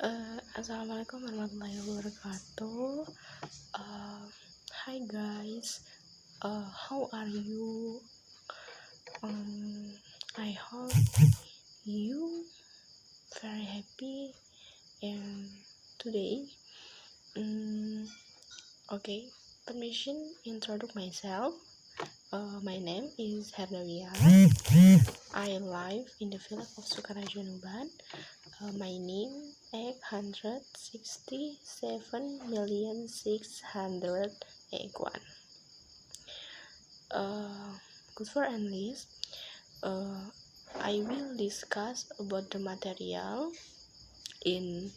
Assalamualaikum warahmatullahi wabarakatuh. Hi guys, how are you? I hope you very happy and today. Okay, permission introduce myself. My name is Adha. I live in the village of Sukaraja Nuban. My name 867,601. Good for English. I will discuss about the material in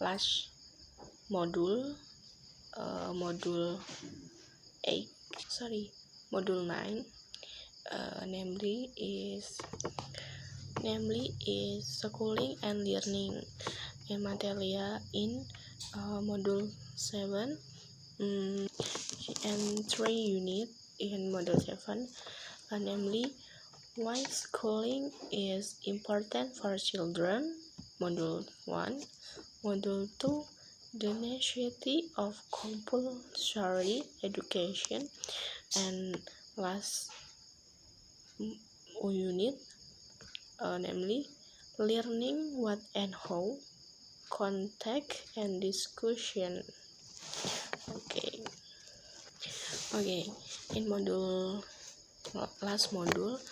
last module, module 8. Module 9. Namely is schooling and learning, and material in module 7 and 3 unit in module 7, namely why schooling is important for children, module 1, module 2, the necessity of compulsory education, and last unit, namely learning what and how, contact and discussion. Okay, in last module,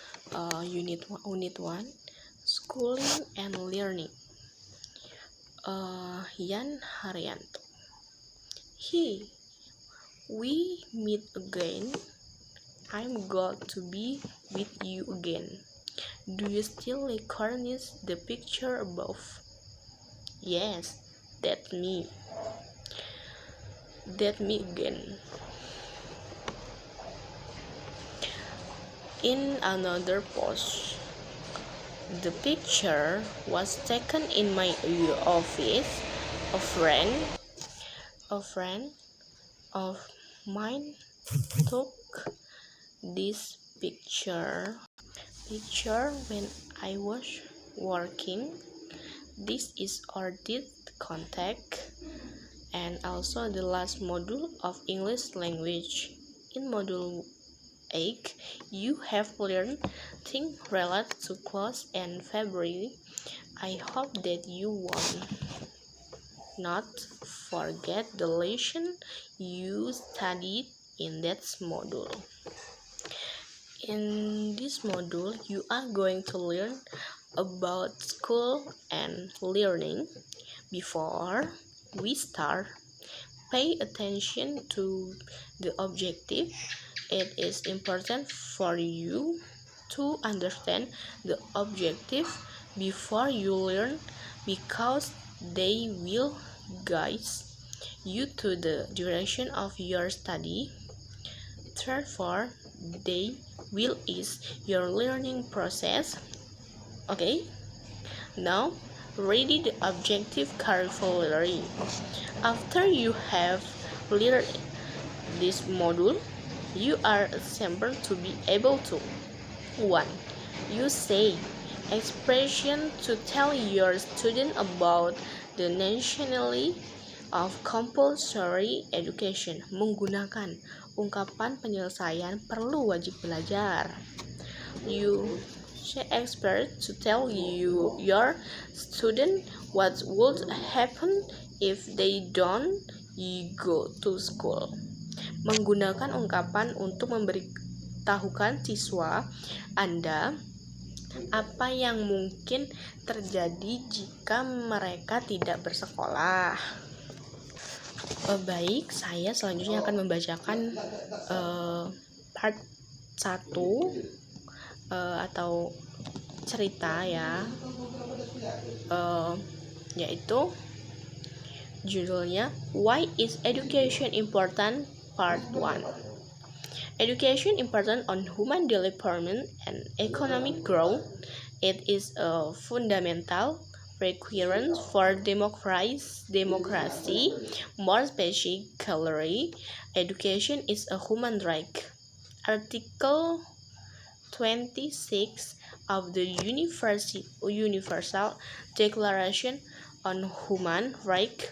unit 1, schooling and learning. Yan Haryanto. Hey, we meet again. I'm glad to be with you again. Do you still recognize the picture above? Yes, that's me. That's me again. In another post, the picture was taken in my office. A friend of mine took this picture when I was working. This is our contact, and also the last module of English language. In module 8, you have learned things related to clothes and fabric. I hope that you won't not forget the lesson you studied in that module. In this module, you are going to learn about school and learning. Before we start, pay attention to the objective. It is important for you to understand the objective before you learn, because they will guide you to the direction of your study. Therefore, they will ease your learning process. Okay, now read the objective carefully. After you have learned this module, you are assembled to be able to 1. Use say expression to tell your student about the nationality of compulsory education. Menggunakan ungkapan penyelesaian perlu wajib belajar. You say expert to tell your student what would happen if they don't go to school. Menggunakan ungkapan untuk memberitahukan siswa Anda apa yang mungkin terjadi jika mereka tidak bersekolah. Baik, saya selanjutnya akan membacakan part 1 atau cerita ya, yaitu judulnya Why is Education Important? Part 1. Education important on human development and economic growth. It is a fundamental requirement for democracy. More specifically, education is a human right. Article 26 of the Universal Declaration on Human Rights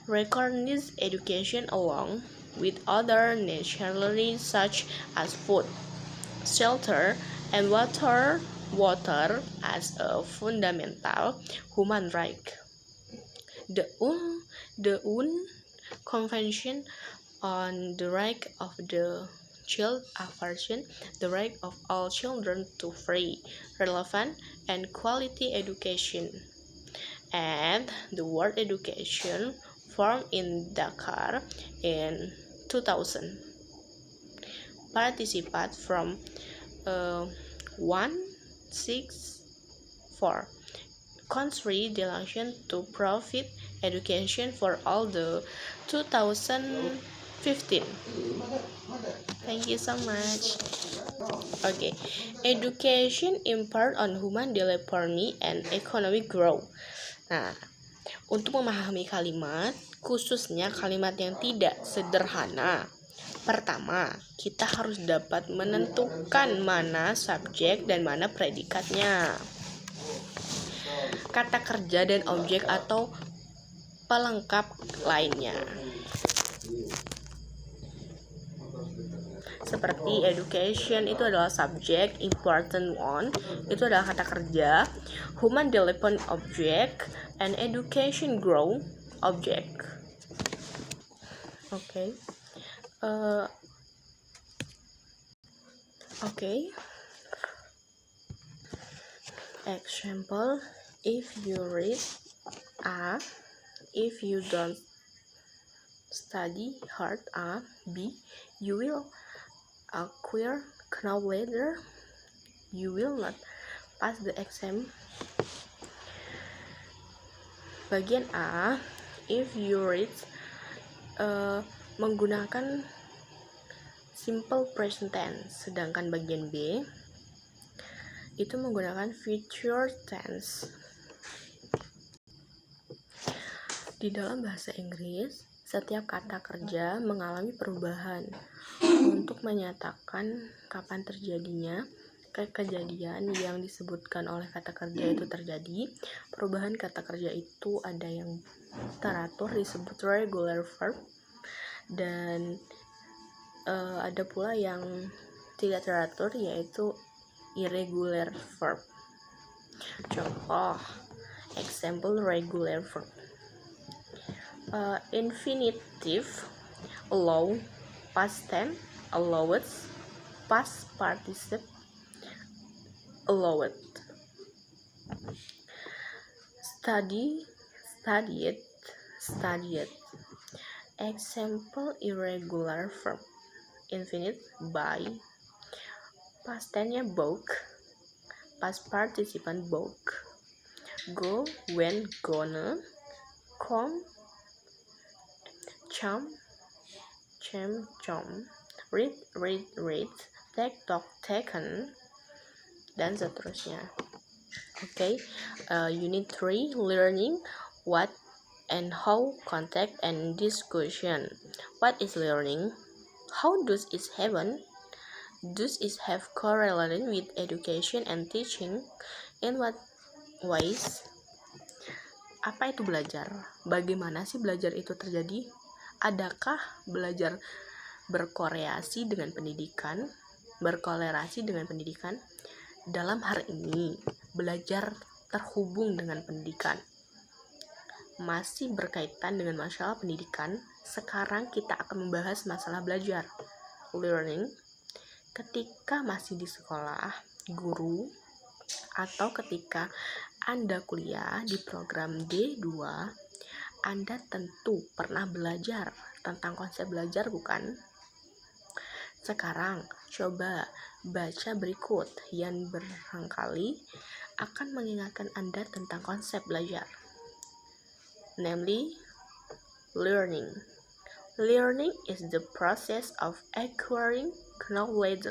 recognizes education along with other necessities such as food, shelter, and water as a fundamental human right. The UN Convention on the Right of the Child affirms the right of all children to free, relevant, and quality education, and the World Education Forum in Dakar in 2000. Participants from 164 countries delegated to provide education for all the 2015. Thank you so much. Okay, education impart on human development and economic growth. Nah, untuk memahami kalimat, khususnya kalimat yang tidak sederhana, pertama, kita harus dapat menentukan mana subjek dan mana predikatnya. Kata kerja dan objek atau pelengkap lainnya. Seperti education itu adalah subjek, important one itu adalah kata kerja, human development object, and education grow object. Okay. Example, if you read A, if you don't study hard A, B, you will acquire knowledge, you will not pass the exam. Bagian A, if you read menggunakan simple present tense, sedangkan bagian B itu menggunakan future tense. Di dalam bahasa Inggris, setiap kata kerja mengalami perubahan untuk menyatakan kapan terjadinya kejadian yang disebutkan oleh kata kerja itu terjadi. Perubahan kata kerja itu ada yang teratur disebut regular verb, dan ada pula yang tidak teratur yaitu irregular verb. Contoh, example regular verb. Infinitive, allow, past tense, allowed, past participle, allowed. Study, studied, studied. Example irregular verb. Infinite, buy, past tense-nya bought, past participant bought. Go, went, gonna. Come, chum, cham, chom. Read, read, read. Take, talk, taken, dan seterusnya. Okay, Unit 3, learning, what and how, contact and discussion. What is learning? How does it happen? Does it have correlation with education and teaching? In what ways? Apa itu belajar? Bagaimana sih belajar itu terjadi? Adakah belajar berkoreasi dengan pendidikan? Berkolerasi dengan pendidikan? Dalam hal ini, belajar terhubung dengan pendidikan. Masih berkaitan dengan masalah pendidikan, sekarang kita akan membahas masalah belajar, learning. Ketika masih di sekolah, guru, atau ketika Anda kuliah di program D2, Anda tentu pernah belajar tentang konsep belajar, bukan? Sekarang, coba baca berikut yang barangkali akan mengingatkan Anda tentang konsep belajar. Namely, learning. Learning is the process of acquiring knowledge,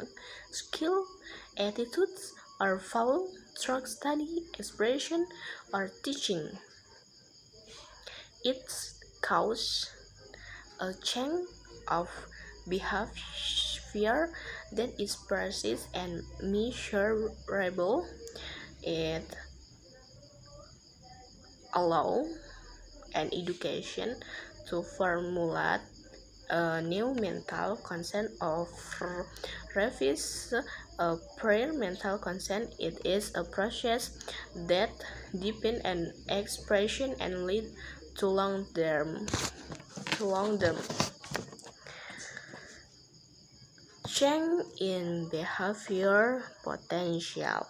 skill, attitudes, or value through study, expression, or teaching. It causes a change of behavior that is precise and measurable. It allows an education to formulate a new mental concept of revise a prior mental concept. It is a process that deepen an expression and lead to long-term change in behavior potential.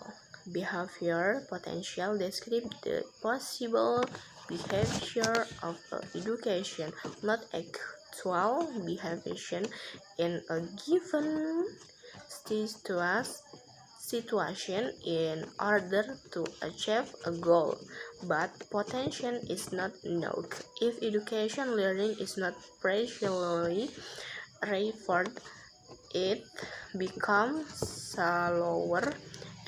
Behavior potential describes the possible behavior of education, not actual behavior in a given situation in order to achieve a goal, but potential is not known. If education learning is not precisely referred, it becomes slower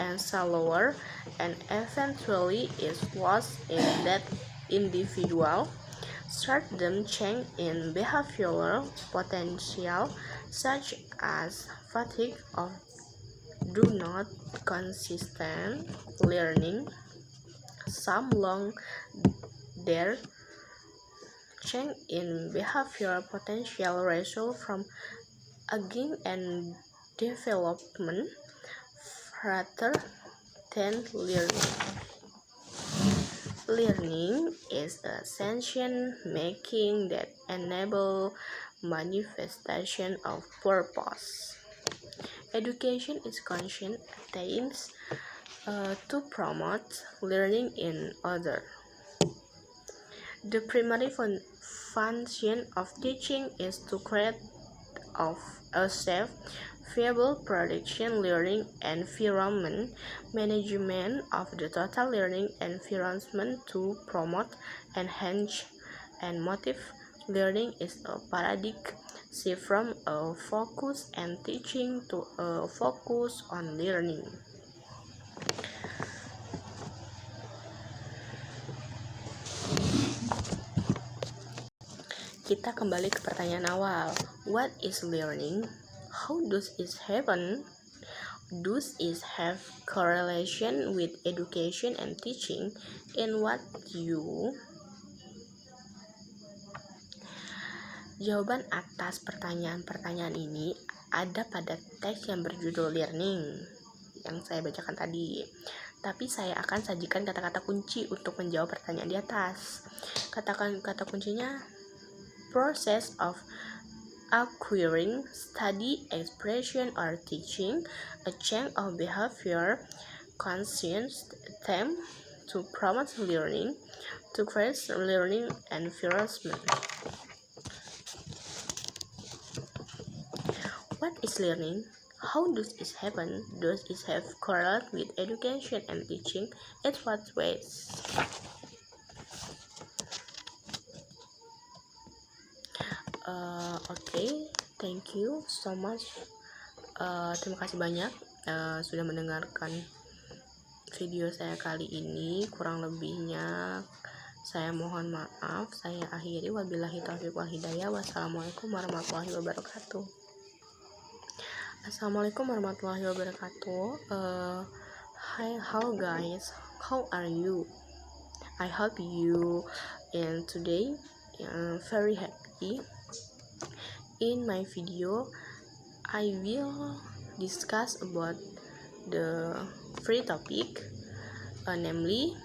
and slower, and eventually is lost in that individual. Certain change in behavioral potential, such as fatigue or do not consistent learning, some long their change in behavioral potential result from aging and development rather than learning. Learning is a sensation making that enable manifestation of purpose. Education is conscious aims to promote learning in others. The primary function of teaching is to create a safe, viable production learning environment. Management of the total learning environment to promote, enhance, and motivate learning is a paradigm shift from a focus on teaching to a focus on learning. Kita kembali ke pertanyaan awal. What is learning? How does it happen? Does it have correlation with education and teaching? In what you? Jawaban atas pertanyaan-pertanyaan ini ada pada teks yang berjudul learning yang saya bacakan tadi. Tapi saya akan sajikan kata-kata kunci untuk menjawab pertanyaan di atas. Kata kuncinya process of acquiring, study, expression, or teaching, a change of behavior, conscious attempt to promote learning, to create learning environment. What is learning? How does it happen? Does it have correlate with education and teaching? In what ways? Okay, thank you so much. Terima kasih banyak sudah mendengarkan video saya kali ini. Kurang lebihnya saya mohon maaf. Saya akhiri, wabillahi taufiq wal hidayah. Wassalamualaikum warahmatullahi wabarakatuh. Assalamualaikum warahmatullahi wabarakatuh. Hi, hello guys, how are you? I hope you and today very happy. In my video, I will discuss about the free topic, namely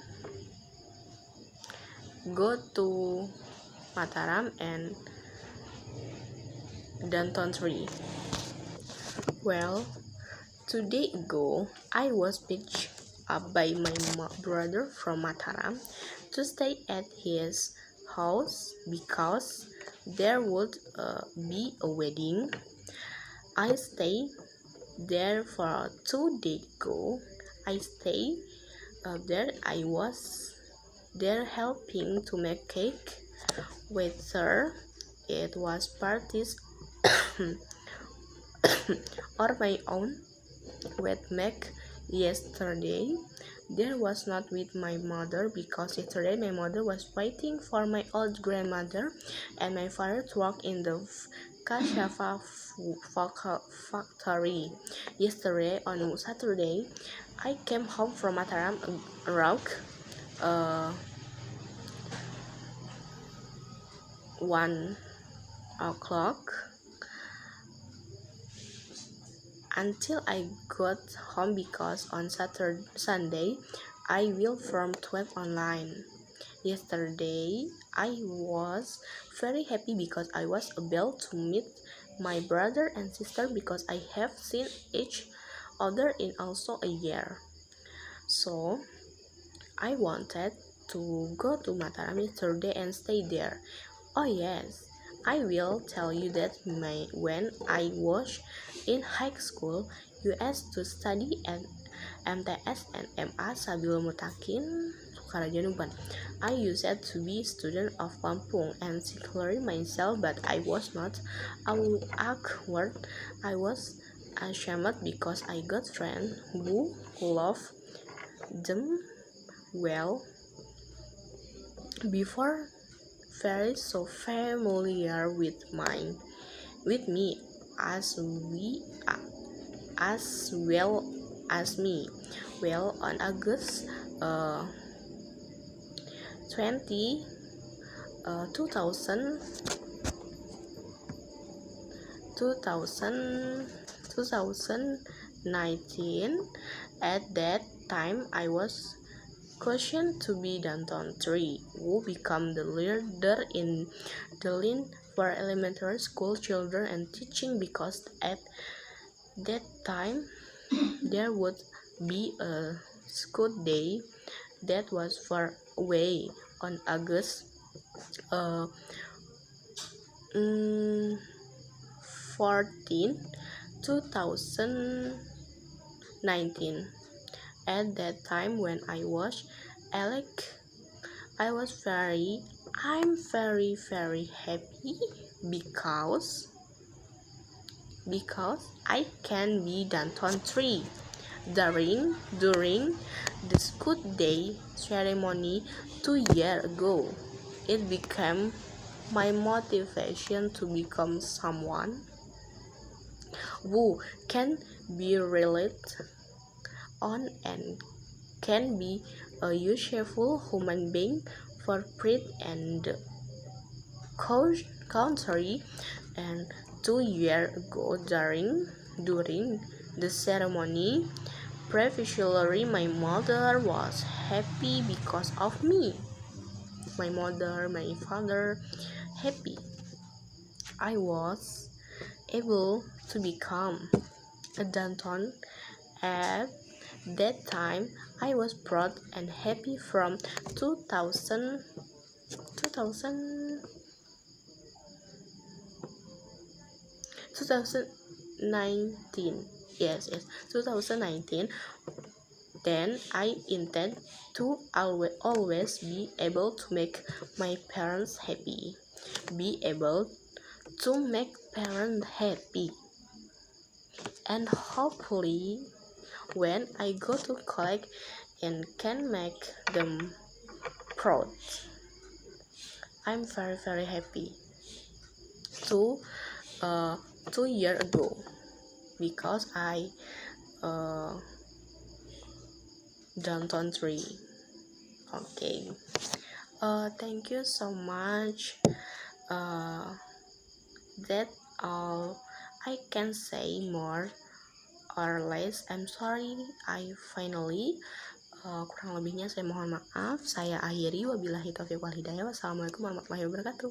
go to Mataram and Downtown 3. Well, 2 days ago, I was picked up by my brother from Mataram to stay at his house because there would be a wedding. I stayed there for 2 days ago. I stayed there. I was there helping to make cake with her. It was parties or my own with make yesterday. There was not with my mother because yesterday my mother was waiting for my old grandmother and my father to work in the Kashafa factory. Yesterday on Saturday, I came home from Mataram around 1 o'clock until I got home because on Sunday I will from 12 online. Yesterday I was very happy because I was able to meet my brother and sister because I have seen each other in also a year. So I wanted to go to Mataram yesterday and stay there. Oh yes, I will tell you that when I was in high school, US to study at MTS and MA sambil mutakin Sukaraja Nuban. I used to be student of Lampung and secretly myself, but I was not awkward. I was ashamed because I got friends who love them well before very so familiar with me as well as me. Well, on August 20 2000 2019, at that time I was questioned to be Danton 3, who become the leader in the line for elementary school children and teaching because at that time there would be a school day that was far away on August 14, 2019. At that time when I was elected, I'm very happy because I can be Danton 3 during the school day ceremony 2 years ago. It became my motivation to become someone who can be relied on and can be a useful human being for pride and the country. And 2 years ago during the ceremony, previously my mother was happy because of me. My mother, my father happy. I was able to become a Danton. At that time, I was proud and happy from 2019. Yes, 2019. Then I intend to always be able to make my parents happy. Be able to make parents happy. And hopefully when I go to college and can make them proud. I'm very happy. 2 years ago because I Downtown 3. Okay. Thank you so much. That all I can say more or less. I'm sorry I finally kurang lebihnya saya mohon maaf. Saya akhiri, wabillahi taufiq wal hidayah. Wassalamualaikum warahmatullahi wabarakatuh.